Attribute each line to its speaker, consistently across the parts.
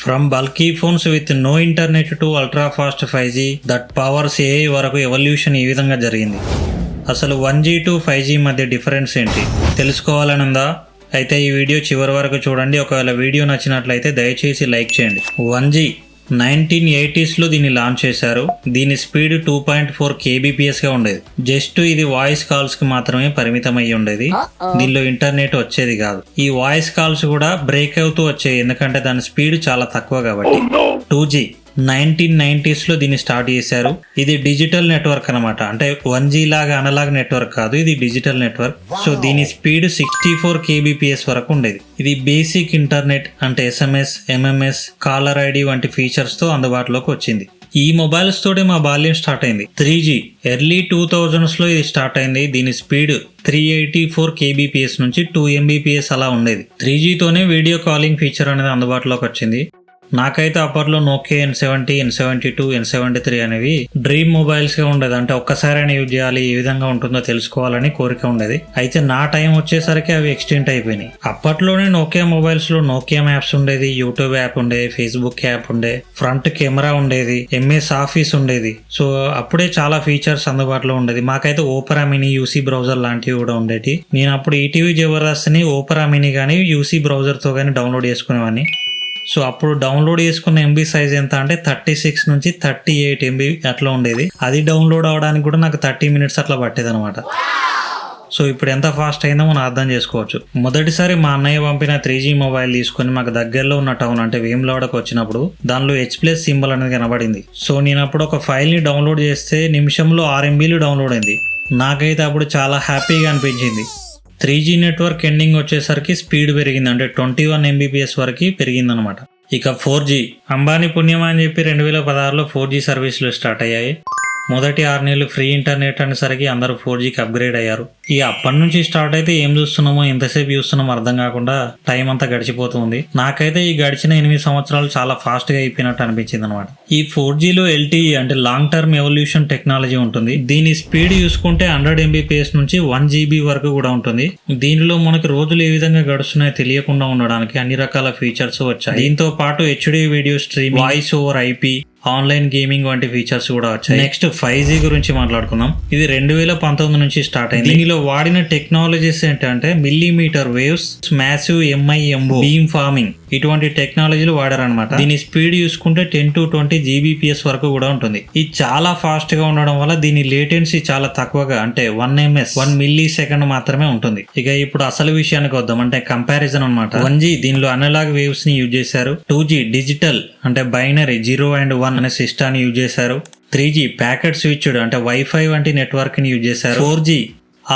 Speaker 1: From bulky phones with no internet to ultra fast 5G that powers AI వరకు evolution ఈ విధంగా జరిగింది. అసలు 1G టు 5G మధ్య డిఫరెన్స్ ఏంటి తెలుసుకోవాలనుందా? అయితే ఈ వీడియో చివరి వరకు చూడండి. ఒకవేళ వీడియో నచ్చినట్లయితే దయచేసి లైక్ చేయండి. 1G 1980sలో దీన్ని లాంచ్ చేశారు. దీని స్పీడ్ 2.4 kbps గా ఉండేది. జస్ట్ ఇది వాయిస్ కాల్స్ కి మాత్రమే పరిమితం అయ్యి ఉండేది. దీనిలో ఇంటర్నెట్ వచ్చేది కాదు. ఈ వాయిస్ కాల్స్ కూడా బ్రేక్ అవుతూ వచ్చాయి, ఎందుకంటే దాని స్పీడ్ చాలా తక్కువ కాబట్టి. 2G 1990sలో దీన్ని స్టార్ట్ చేశారు. ఇది డిజిటల్ నెట్వర్క్ అనమాట. అంటే 1G లాగా అనలాగ్ నెట్వర్క్ కాదు, ఇది డిజిటల్ నెట్వర్క్. సో దీని స్పీడ్ 64 kbps వరకు ఉండేది. ఇది బేసిక్ ఇంటర్నెట్ అంటే SMS, MMS, కాలర్ ID వంటి ఫీచర్స్ తో అందుబాటులోకి వచ్చింది. ఈ మొబైల్స్ తోటే మా బాల్యం స్టార్ట్ అయింది. 3G ఎర్లీ 2000sలో ఇది స్టార్ట్ అయింది. దీని స్పీడ్ 384 kbps నుంచి 2 mbps అలా ఉండేది. 3G తోనే వీడియో కాలింగ్ ఫీచర్ అనేది అందుబాటులోకి వచ్చింది. నాకైతే అప్పట్లో నోకియా N70, N72, N73 అనేవి డ్రీమ్ మొబైల్స్ గా ఉండేది. అంటే ఒక్కసారైనా యూజ్ చేయాలి, ఏ విధంగా ఉంటుందో తెలుసుకోవాలని కోరిక ఉండేది. అయితే నా టైం వచ్చేసరికి అవి ఎక్స్టెంట్ అయిపోయినాయి. అప్పట్లోనే నోకియా మొబైల్స్ లో నోకియా మ్యాప్స్ ఉండేది, యూట్యూబ్ యాప్ ఉండేది, ఫేస్బుక్ యాప్ ఉండే, ఫ్రంట్ కెమెరా ఉండేది, MS ఆఫీస్ ఉండేది. సో అప్పుడే చాలా ఫీచర్స్ అందుబాటులో ఉండేది. మాకైతే ఓపెరా మినీ, యూసీ బ్రౌజర్ లాంటివి కూడా ఉండేవి. నేను అప్పుడు ఈటీవీ జబర్దస్త్ని ఓపెరా మినీ కానీ యూసీ బ్రౌజర్ తో కానీ డౌన్లోడ్ చేసుకునేవాడిని. సో అప్పుడు డౌన్లోడ్ చేసుకున్న MB సైజ్ ఎంత అంటే 36 నుంచి 38 MB అట్లా ఉండేది. అది డౌన్లోడ్ అవడానికి కూడా నాకు 30 minutes అట్లా పట్టేది అనమాట. సో ఇప్పుడు ఎంత ఫాస్ట్ అయిందో మనం అర్థం చేసుకోవచ్చు. మొదటిసారి మా అన్నయ్య పంపిన 3G మొబైల్ తీసుకుని మాకు దగ్గరలో ఉన్న టౌన్ అంటే వేములవాడకు వచ్చినప్పుడు దానిలో H+ సింబల్ అనేది కనబడింది. సో నేను అప్పుడు ఒక ఫైల్ని డౌన్లోడ్ చేస్తే నిమిషంలో 6 MBలు డౌన్లోడ్ అయింది. నాకైతే అప్పుడు చాలా హ్యాపీగా అనిపించింది. 3G నెట్వర్క్ ఎండింగ్ వచ్చేసరికి స్పీడ్ పెరిగింది, అంటే 21 mbps వరకు పెరిగిందనమాట. ఇక 4G అంబానీ పుణ్యమా అని చెప్పి 2016లో 4G సర్వీసులు స్టార్ట్ అయ్యాయి. మొదటి 6 నెలలు ఫ్రీ ఇంటర్నెట్ అనేసరికి అందరూ 4Gకి అప్గ్రేడ్ అయ్యారు. ఇక అప్పటి నుంచి స్టార్ట్ అయితే ఏం చూస్తున్నామో, ఎంతసేపు చూస్తున్నామో అర్థం కాకుండా టైం అంతా గడిచిపోతుంది. నాకైతే ఈ గడిచిన 8 సంవత్సరాలు చాలా ఫాస్ట్ గా అయిపోయినట్టు అనిపించింది అనమాట. ఈ 4Gలో LTE అంటే లాంగ్ టర్మ్ ఎవల్యూషన్ టెక్నాలజీ ఉంటుంది. దీని స్పీడ్ చూసుకుంటే 100 mbps నుంచి 1 GB వరకు కూడా ఉంటుంది. దీనిలో మనకి రోజులు ఏ విధంగా గడుస్తున్నాయో తెలియకుండా ఉండడానికి అన్ని రకాల ఫీచర్స్ వచ్చాయి. దీంతో పాటు HD video streaming, voice over IP, online gaming వంటి ఫీచర్స్ కూడా వచ్చాయి. నెక్స్ట్ 5G గురించి మాట్లాడుకుందాం. ఇది 2019 నుంచి స్టార్ట్ అయింది. దీనిలో వాడిన టెక్నాలజీస్ ఏంటంటే millimetre waves, massive MIMO, beam farming, ఇటువంటి టెక్నాలజీలు వాడారనమాట. దీని స్పీడ్ చూసుకుంటే 10 to 20 gbps వరకు కూడా ఉంటుంది. ఇది చాలా ఫాస్ట్ గా ఉండడం వల్ల దీని లేటెన్సీ చాలా తక్కువగా అంటే 1 ms 1 millisecond మాత్రమే ఉంటుంది. ఇక ఇప్పుడు అసలు విషయానికి వద్దాం, అంటే కంపారిజన్ అనమాట. 1G దీనిలో అనలాగ్ వేవ్స్ ని యూజ్ చేశారు. 2G డిజిటల్ అంటే బైనరీ 0 and 1 అనే సిస్టాన్ని యూజ్ చేశారు. 3G ప్యాకెట్ స్విచ్డ్ అంటే వైఫై వంటి నెట్వర్క్ ని యూజ్ చేశారు. 4G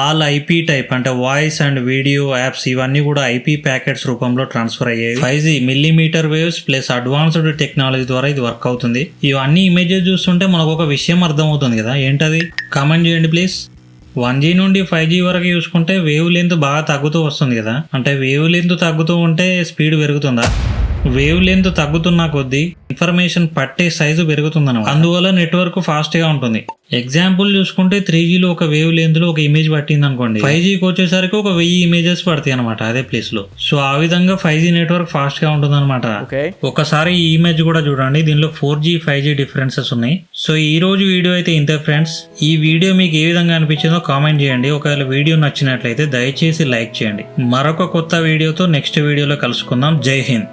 Speaker 1: ఆల్ IP టైప్ అంటే వాయిస్ అండ్ వీడియో యాప్స్ ఇవన్నీ కూడా IP ప్యాకెట్స్ రూపంలో ట్రాన్స్ఫర్ అయ్యాయి. 5G millimetre waves plus advanced technology ద్వారా ఇది వర్క్ అవుతుంది. ఇవన్నీ ఇమేజెస్ చూస్తుంటే మనకు ఒక విషయం అర్థం అవుతుంది కదా, ఏంటది? కామెంట్ చేయండి ప్లీజ్. 1G నుండి 5G వరకు చూసుకుంటే వేవ్ లెంత్ బాగా తగ్గుతూ వస్తుంది కదా, అంటే వేవ్ లెంత్ తగ్గుతూ ఉంటే స్పీడ్ పెరుగుతుందా? వేవ్ లెంత్ తగ్గుతున్న కొద్దీ ఇన్ఫర్మేషన్ పట్టే సైజు పెరుగుతుందన్నమాట. అందువల్ల నెట్వర్క్ ఫాస్ట్ గా ఉంటుంది. ఎగ్జాంపుల్ చూసుకుంటే 3Gలో ఒక వేవ్ లెంత్ లో ఒక ఇమేజ్ పట్టింది అనుకోండి, 5Gకి వచ్చేసరికి ఒక 1000 ఇమేజెస్ పడతాయి అనమాట అదే ప్లేస్ లో. సో ఆ విధంగా 5G నెట్వర్క్ ఫాస్ట్ గా ఉంటుంది అనమాట. ఒకసారి ఈ ఇమేజ్ కూడా చూడండి, దీనిలో 4G 5G డిఫరెన్సెస్ ఉన్నాయి. సో ఈ రోజు వీడియో అయితే ఇంతే ఫ్రెండ్స్. ఈ వీడియో మీకు ఏ విధంగా అనిపించిందో కామెంట్ చేయండి. ఒకవేళ వీడియో నచ్చినట్లయితే దయచేసి లైక్ చేయండి. మరొక కొత్త వీడియోతో నెక్స్ట్ వీడియోలో కలుసుకుందాం. జై హింద్.